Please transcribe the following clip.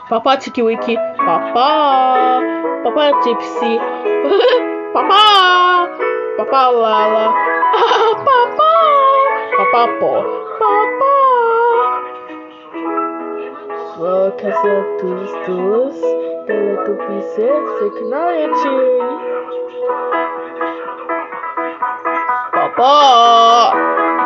Papa Tiki Wiki. Papa. Papa Gypsy. Papa. Papa Lala. Papa. Papa Po. Papa. Casa dos Teletubbies Technology. Papa.